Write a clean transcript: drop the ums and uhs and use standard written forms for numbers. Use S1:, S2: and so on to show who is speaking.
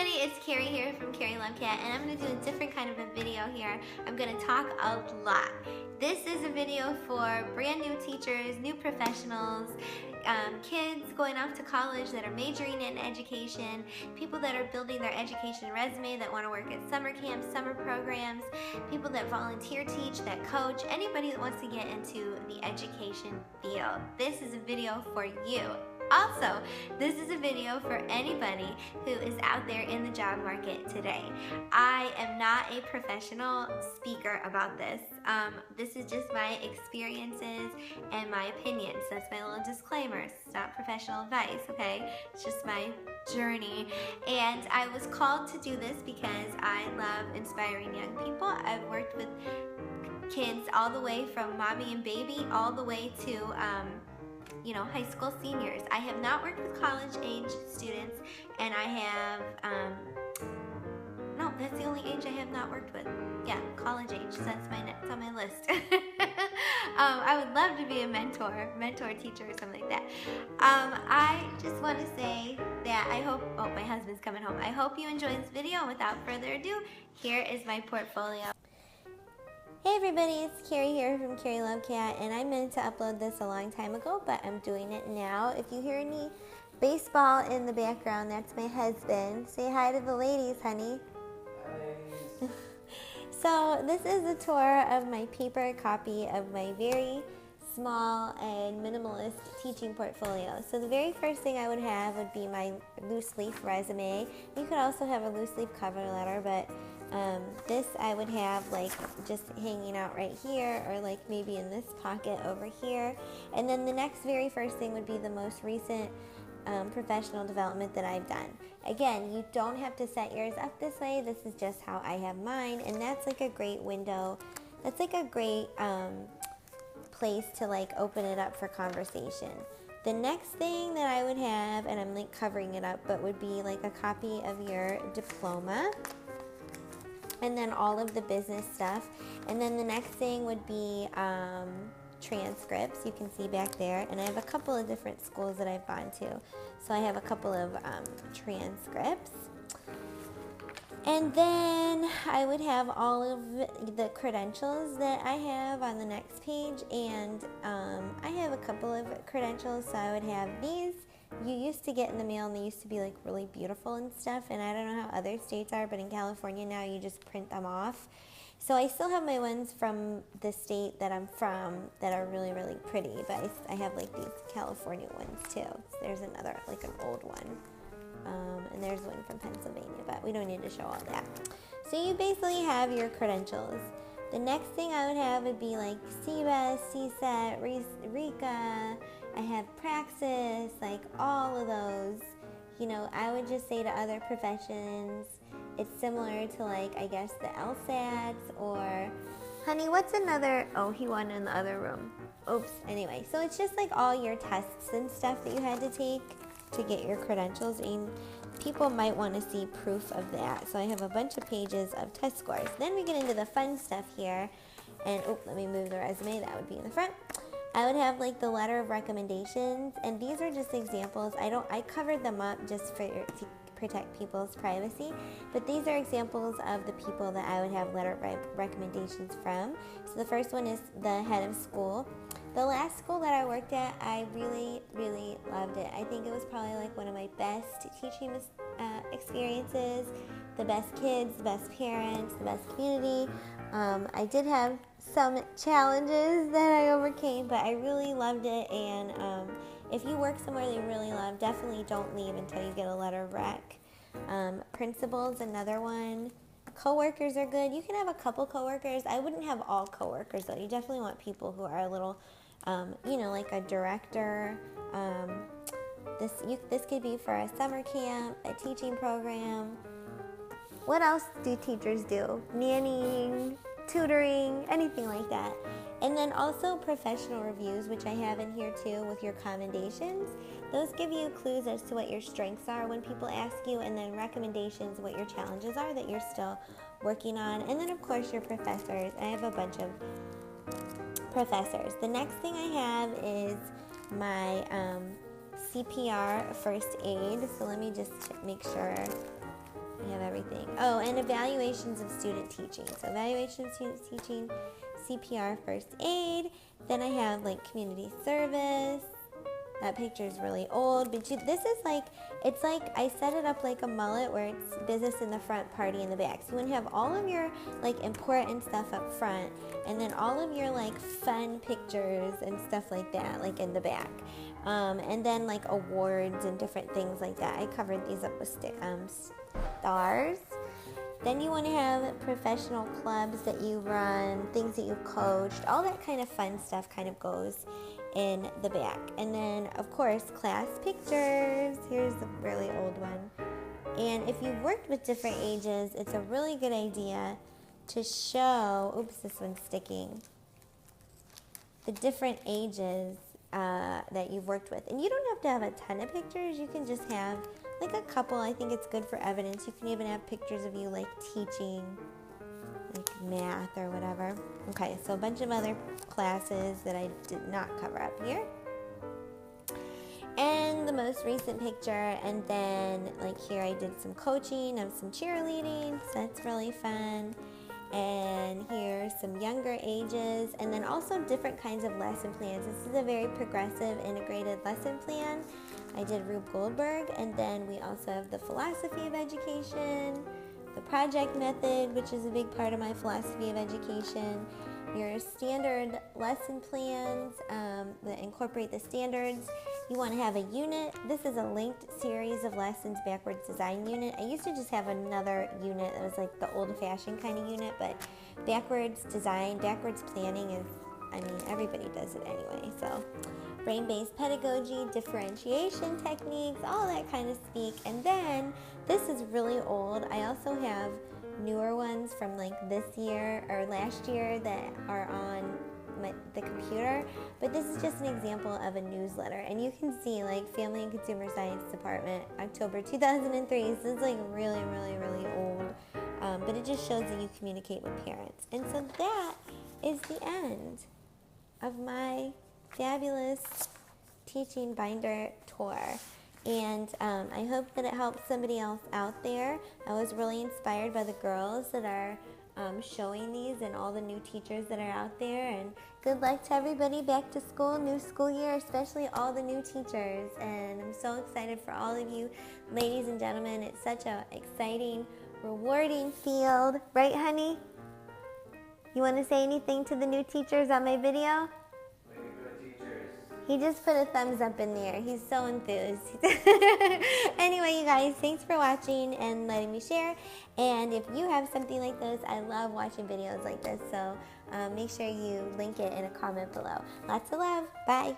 S1: everybody, it's Carrie here from Carrie Lovecat, and I'm going to do a different kind of a video here. I'm going to talk a lot. This is a video for brand new teachers, new professionals, kids going off to college that are majoring in education, people that are building their education resume that want to work at summer camps, summer programs, people that volunteer teach, that coach, anybody that wants to get into the education field. This is a video for you. Also, this is a video for anybody who is out there in the job market today. I am not a professional speaker about this. This is just my experiences and my opinions. That's my little disclaimer. It's not professional advice, okay? It's just my journey. And I was called to do this because I love inspiring young people. I've worked with kids all the way from mommy and baby all the way to high school seniors. I have not worked with college age students, and I have, no, that's the only age I have not worked with. Yeah, college age, so that's it's on my list. I would love to be a mentor teacher or something like that. I just want to say that I hope, oh, my husband's coming home. I hope you enjoy this video. Without further ado, here is my portfolio. Hey everybody, it's Carrie here from Carrie Lovecat, and I meant to upload this a long time ago, but I'm doing it now. If you hear any baseball in the background, that's my husband. Say hi to the ladies, honey. Hi. So this is a tour of my paper copy of my very small and minimalist teaching portfolio. So the very first thing I would have would be my loose leaf resume. You could also have a loose leaf cover letter, but this I would have like just hanging out right here, or like maybe in this pocket over here. And then the next very first thing would be the most recent professional development that I've done. Again, you don't have to set yours up this way. This is just how I have mine, and that's like a great window. That's like a great place to like open it up for conversation. The next thing that I would have, and I'm like covering it up, but would be like a copy of your diploma, and then all of the business stuff. And then the next thing would be transcripts. You can see back there, and I have a couple of different schools that I've gone to, so I have a couple of transcripts. And then I would have all of the credentials that I have on the next page, and I have a couple of credentials. So I would have these. You used to get in the mail, and they used to be like really beautiful and stuff, and I don't know how other states are, but in California now you just print them off. So I still have my ones from the state that I'm from that are really, really pretty, but I have like these California ones too. So there's another, like an old one, and there's one from Pennsylvania, but we don't need to show all that. So you basically have your credentials. The next thing I would have would be like CBES, CSET, RECA. I have Praxis, like all of those. You know, I would just say to other professions, it's similar to like, I guess, the LSATs, or, honey, what's another, oh, he won in the other room. Oops, anyway. So it's just like all your tests and stuff that you had to take to get your credentials, and people might want to see proof of that. So I have a bunch of pages of test scores. Then we get into the fun stuff here, and, oh, let me move the resume. That would be in the front. I would have like the letter of recommendations, and these are just examples. I covered them up just to protect people's privacy, but these are examples of the people that I would have letter of recommendations from. So the first one is the head of school. The last school that I worked at, I really, really loved it. I think it was probably like one of my best teaching experiences, the best kids, the best parents, the best community. I did have some challenges that I overcame, but I really loved it. And if you work somewhere that you really love, definitely don't leave until you get a letter of rec. Principals, another one. Coworkers are good. You can have a couple coworkers. I wouldn't have all coworkers though. You definitely want people who are a little, like a director. This could be for a summer camp, a teaching program. What else do teachers do? Nannying, tutoring, anything like that. And then also professional reviews, which I have in here too, with your commendations. Those give you clues as to what your strengths are when people ask you, and then recommendations, what your challenges are that you're still working on. And then of course your professors. I have a bunch of professors. The next thing I have is my CPR first aid. So let me just make sure We have everything. Oh, and evaluations of student teaching. So evaluation of student teaching, CPR, first aid. Then I have like community service. That picture is really old, but this is like, it's like I set it up like a mullet where it's business in the front, party in the back. So you want to have all of your like important stuff up front, and then all of your like fun pictures and stuff like that, like in the back. And then like awards and different things like that. I covered these up with stars. Then you want to have professional clubs that you run, things that you've coached, all that kind of fun stuff kind of goes in the back. And then of course class pictures. Here's a really old one. And if you've worked with different ages, it's a really good idea to show, oops, this one's sticking, the different ages that you've worked with. And you don't have to have a ton of pictures. You can just have like a couple. I think it's good for evidence. You can even have pictures of you like teaching like math or whatever. Okay, so a bunch of other classes that I did not cover up here. And the most recent picture, and then like here I did some coaching of some cheerleading, so that's really fun. And here's some younger ages, and then also different kinds of lesson plans. This is a very progressive integrated lesson plan. I did Rube Goldberg, and then we also have the philosophy of education, the project method, which is a big part of my philosophy of education, your standard lesson plans that incorporate the standards. You want to have a unit. This is a linked series of lessons, backwards design unit. I used to just have another unit that was like the old-fashioned kind of unit, but backwards design, backwards planning is, I mean, everybody does it anyway. So brain-based pedagogy, differentiation techniques, all that kind of speak. And then this is really old. I also have newer ones from like this year or last year that are on the computer, but this is just an example of a newsletter, and you can see like Family and Consumer Science Department, October 2003. So this is like really, really, really old, but it just shows that you communicate with parents. And so that is the end of my fabulous teaching binder tour. And I hope that it helps somebody else out there. I was really inspired by the girls that are showing these and all the new teachers that are out there. And good luck to everybody back to school, new school year, especially all the new teachers. And I'm so excited for all of you, ladies and gentlemen. It's such an exciting, rewarding field. Right, honey? You want to say anything to the new teachers on my video? He just put a thumbs up in there. He's so enthused. Anyway, you guys, thanks for watching and letting me share. And if you have something like this, I love watching videos like this. So make sure you link it in a comment below. Lots of love. Bye.